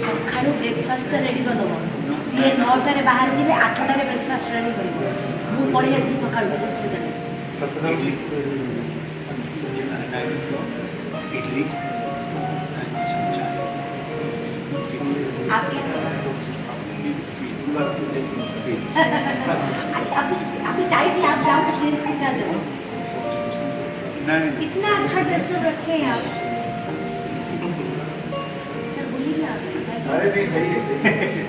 सकाळू breakfast ready कर दब सी 9टार बाहर जी 8टार ब्रेकफास्ट रेडी कर पड़े आसि सकाळू କିଛି ଅସୁବିଧା ନାହିଁ इडली अभी टाइट से आप जाओ तो चेंज करके आ जाओ नहीं इतना अच्छा ड्रेस रखे हैं आप सर बोलिए आप अरे नहीं सही है